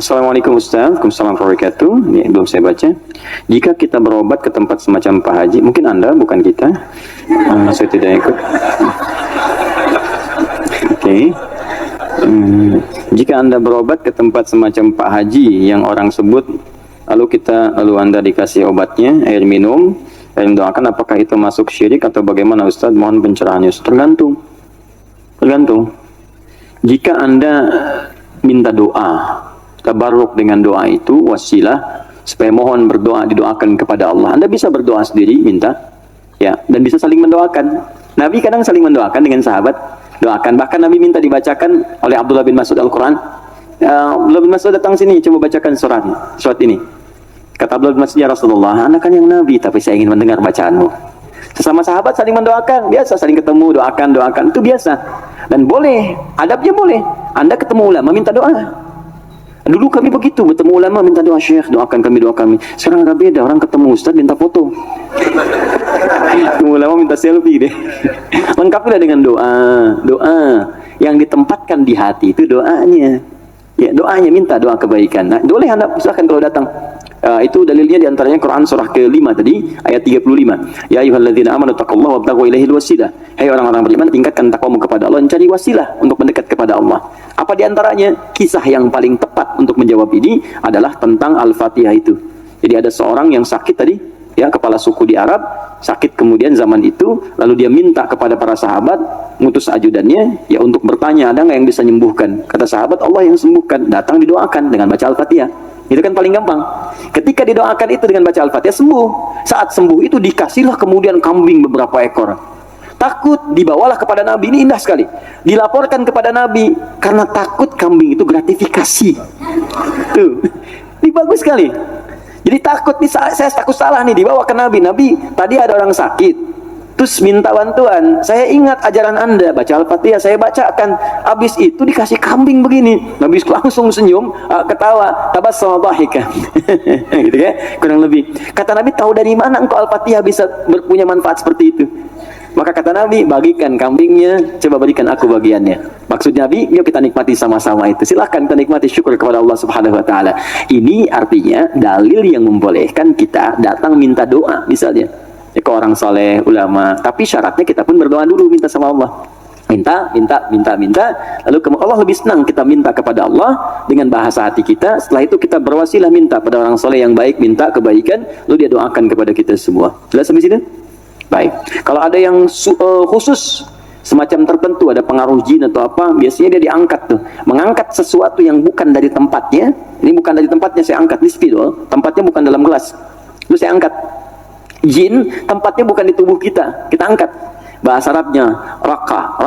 Assalamualaikum Ustaz. Waalaikumsalam warahmatullahi wabarakatuh. Ini belum saya baca. Jika kita berobat ke tempat semacam Pak Haji, mungkin Anda, bukan kita. Saya tidak ikut. Oke. Jika Anda berobat ke tempat semacam Pak Haji yang orang sebut, lalu Anda dikasih obatnya, air minum, dan mendoakan, apakah itu masuk syirik atau bagaimana Ustaz? Mohon pencerahannya. Tergantung. Jika Anda minta doa, tabarruk dengan doa itu wasilah supaya mohon berdoa, didoakan kepada Allah. Anda bisa berdoa sendiri, minta, ya, dan bisa saling mendoakan. Nabi kadang saling mendoakan dengan sahabat, doakan. Bahkan Nabi minta dibacakan oleh Abdullah bin Mas'ud Al-Quran. Abdullah bin Mas'ud datang sini, coba bacakan surat ini. Kata Abdullah bin Mas'ud, ya Rasulullah, Anda kan yang Nabi, tapi saya ingin mendengar bacaanmu. Sesama sahabat saling mendoakan, biasa, saling ketemu, doakan, itu biasa. Dan boleh, adabnya boleh. Anda ketemu ulama, minta doa. Dulu kami begitu, bertemu ulama minta doa, Syekh doakan kami, doa kami. Sekarang agak beda, orang ketemu Ustaz minta foto. Ketemu ulama minta selfie deh. Lengkapilah dengan doa yang ditempatkan di hati, itu doanya. Ya, doanya, minta doa kebaikan. Nah, boleh Anda silakan kalau datang. Itu dalilnya diantaranya Quran surah ke-5 tadi, ayat 35. Ya ayyuhalladzina amanu taqullaha wabtaghu ilaihil wasilah. Hai orang-orang beriman, tingkatkan takwamu kepada Allah dan cari wasilah untuk mendekat kepada Allah. Apa diantaranya? Kisah yang paling tepat untuk menjawab ini adalah tentang Al-Fatihah itu. Jadi ada seorang yang sakit tadi, ya, kepala suku di Arab, sakit kemudian zaman itu, lalu dia minta kepada para sahabat, ngutus ajudannya, ya, untuk bertanya, ada nggak yang bisa menyembuhkan? Kata sahabat, Allah yang sembuhkan. Datang didoakan dengan baca Al-Fatihah. Itu kan paling gampang. Ketika didoakan itu dengan baca Al-Fatihah, sembuh. Saat sembuh itu dikasihlah kemudian kambing beberapa ekor. Takut, dibawalah kepada Nabi. Ini indah sekali. Dilaporkan kepada Nabi karena takut kambing itu gratifikasi. Tuh. Ini bagus sekali. Jadi takut nih, saya takut salah nih, dibawa ke Nabi. Nabi, tadi ada orang sakit, terus minta bantuan. Saya ingat ajaran Anda, baca Al-Fatihah, saya bacakan. Habis itu dikasih kambing begini. Nabi langsung senyum, ketawa, tabassama dhahikan. Gitu ya, kurang lebih. Kata Nabi, tahu dari mana engkau Al-Fatihah bisa punya manfaat seperti itu? Maka kata Nabi, bagikan kambingnya, coba berikan aku bagiannya. Maksud Nabi, yuk kita nikmati sama-sama itu. Silahkan kita nikmati, syukur kepada Allah Subhanahu Wa Taala. Ini artinya dalil yang membolehkan kita datang minta doa, misalnya ke orang soleh, ulama. Tapi syaratnya kita pun berdoa dulu, minta sama Allah. Minta. Lalu Allah lebih senang kita minta kepada Allah dengan bahasa hati kita. Setelah itu kita berwasilah minta pada orang soleh yang baik, minta kebaikan, lalu dia doakan kepada kita semua. Jelas sampai sini? Baik. Kalau ada yang khusus semacam tertentu, ada pengaruh jin atau apa, biasanya dia diangkat tuh. Mengangkat sesuatu yang bukan dari tempatnya. Ini bukan dari tempatnya, saya angkat. Ini spidol, tempatnya bukan dalam gelas. Lalu saya angkat. Jin, tempatnya bukan di tubuh kita. Kita angkat. Bahasa Arabnya raka,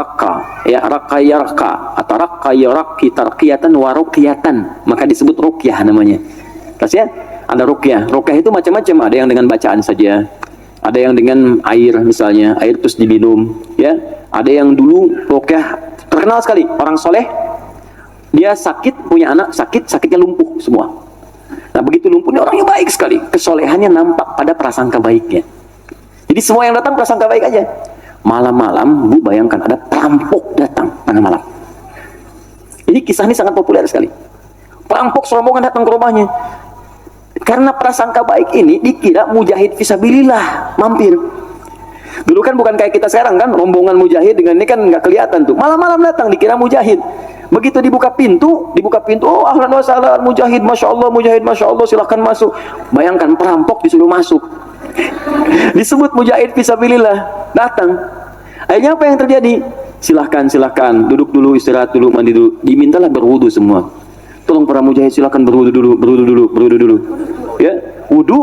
ya, raka ya raka, atau raka ya raki, tarqiyatan wa ruqyatan. Maka disebut ruqyah namanya. Kasih ya? Ada ruqyah. Ruqyah itu macam-macam. Ada yang dengan bacaan saja. Ada yang dengan air, misalnya air terus diminum, ya. Ada yang dulu ruqyah terkenal sekali, orang soleh, dia sakit, punya anak sakitnya lumpuh semua. Nah, begitu lumpuhnya orangnya baik sekali, kesolehannya nampak pada prasangka baiknya. Jadi semua yang datang prasangka baik aja. Malam-malam, Bu, bayangkan ada perampok datang tengah malam. Ini kisah ini sangat populer sekali. Perampok serombongan datang ke rumahnya. Karena prasangka baik ini dikira mujahid fisabilillah mampir. Dulu kan bukan kayak kita sekarang kan, rombongan mujahid dengan ini kan nggak kelihatan tuh. Malam-malam datang dikira mujahid. Begitu dibuka pintu, oh ahlan wa sahlan mujahid, masya Allah, silahkan masuk. Bayangkan perampok disuruh masuk. Disebut mujahid fisabilillah, datang. Akhirnya apa yang terjadi? Silahkan, duduk dulu, istirahat dulu, mandi dulu. Dimintalah berwudu semua. Tolong para mujahid silakan berwudu dulu. Ya, wudu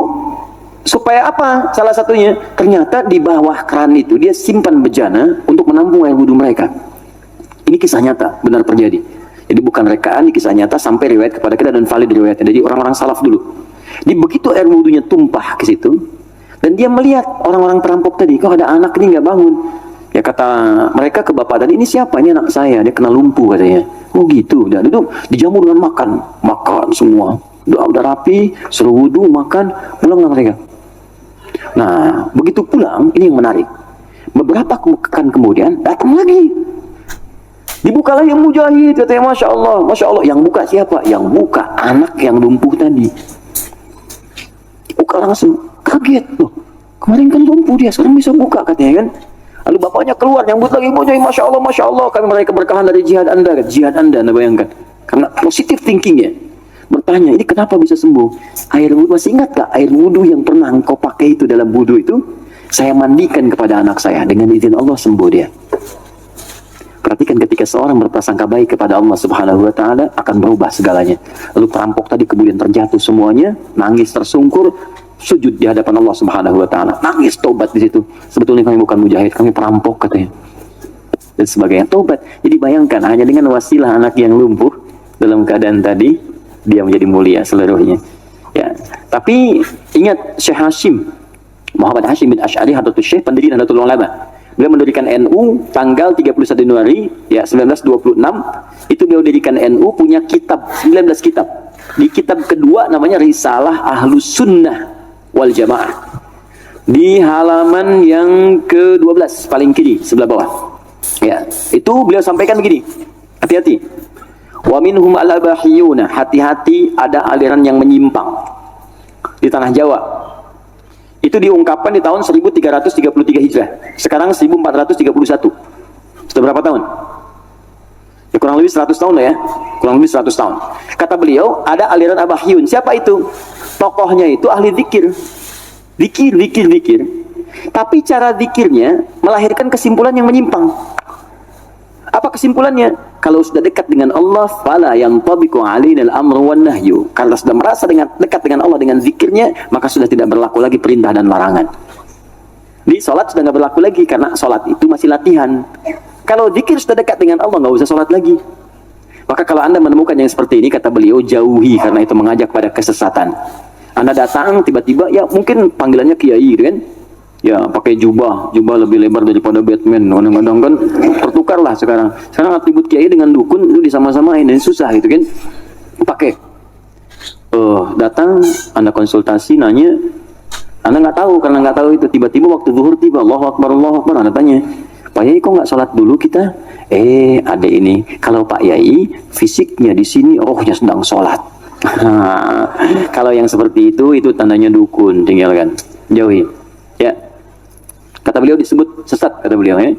supaya apa? Salah satunya, ternyata di bawah keran itu dia simpan bejana untuk menampung air wudu mereka. Ini kisah nyata, benar terjadi. Jadi bukan rekaan, ini kisah nyata sampai riwayat kepada kita dan valid riwayatnya. Jadi orang-orang salaf dulu. Jadi begitu air wudunya tumpah ke situ, dan dia melihat orang-orang perampok tadi, kok ada anak ini nggak bangun. Ya kata mereka ke bapak tadi, ini siapa? Ini anak saya, dia kena lumpuh katanya. Oh gitu, udah duduk, dijamu dengan makan semua. Udah rapi, suruh wudu, makan, pulanglah mereka. Nah, begitu pulang, ini yang menarik. Beberapa pekan kemudian, datang lagi. Dibukalah yang mujahid, katanya Masya Allah, Masya Allah. Yang buka siapa? Yang buka anak yang lumpuh tadi. Buka langsung, kaget loh. Kemarin kan lumpuh dia, sekarang bisa buka katanya kan. Lalu bapaknya keluar, nyambut lagi, mujahid, Masya Allah, Masya Allah. Kami meraih keberkahan dari jihad Anda, jihad Anda bayangkan. Karena positif thinking ya. Bertanya, ini kenapa bisa sembuh? Air wudhu, masih ingat gak air wudhu yang pernah engkau pakai itu dalam wudhu itu? Saya mandikan kepada anak saya, dengan izin Allah sembuh dia. Perhatikan ketika seorang berprasangka baik kepada Allah Subhanahu wa Ta'ala, akan berubah segalanya. Lalu perampok tadi kemudian terjatuh semuanya, nangis tersungkur, sujud di hadapan Allah Subhanahu wa Ta'ala, nangis tobat di situ. Sebetulnya kami bukan mujahid, kami perampok katanya. Dan sebagainya, tobat. Jadi bayangkan, hanya dengan wasilah anak yang lumpuh dalam keadaan tadi, dia menjadi mulia seluruhnya. Ya, tapi ingat Syekh Hashim Muhammad Hashim bin Asy'ari Hadratus Syekh, pendiri Nahdlatul Ulama. Beliau mendirikan NU tanggal 31 Januari ya 1926. Itu beliau dirikan NU, punya kitab 19 kitab. Di kitab kedua namanya Risalah Ahlus Sunnah wal Jamaah. Di halaman yang ke-12 paling kiri sebelah bawah. Ya, itu beliau sampaikan begini. Hati-hati. Wa minhum al-abahiyuna, hati-hati ada aliran yang menyimpang di tanah Jawa. Itu diungkapkan di tahun 1333 Hijrah. Sekarang 1431. Sudah berapa tahun? Ya kurang lebih 100 tahun lah ya. Kurang lebih 100 tahun. Kata beliau, ada aliran Abahiyun. Siapa itu? Tokohnya itu ahli zikir. Zikir. Tapi cara zikirnya melahirkan kesimpulan yang menyimpang. Apa kesimpulannya? Kalau sudah dekat dengan Allah, fala yantabiqu alaina al-amru wan nahyu. Kalau sudah merasa dekat dengan Allah dengan zikirnya, maka sudah tidak berlaku lagi perintah dan larangan. Di salat sudah nggak berlaku lagi karena salat itu masih latihan. Kalau zikir sudah dekat dengan Allah, nggak usah salat lagi. Maka kalau Anda menemukan yang seperti ini, kata beliau, jauhi, karena itu mengajak pada kesesatan. Anda datang tiba-tiba, ya mungkin panggilannya kiai kan? Ya pakai jubah lebih lebar daripada Batman. Kadang-kadang kan tertukar lah sekarang. Sekarang atribut kiai dengan dukun itu disama-samain, dan susah itu kan. Pakai. Datang, Anda konsultasi, nanya, Anda nggak tahu, karena nggak tahu itu. Tiba-tiba waktu zuhur tiba, Allahu Akbar, Anda tanya, Pak Yai kok nggak sholat dulu kita? Ada ini. Kalau Pak Yai fisiknya di sini, rohnya sedang sholat. Kalau yang seperti itu tandanya dukun, tinggalkan, jauhi. Ya. Kata beliau disebut sesat, kata beliau ya.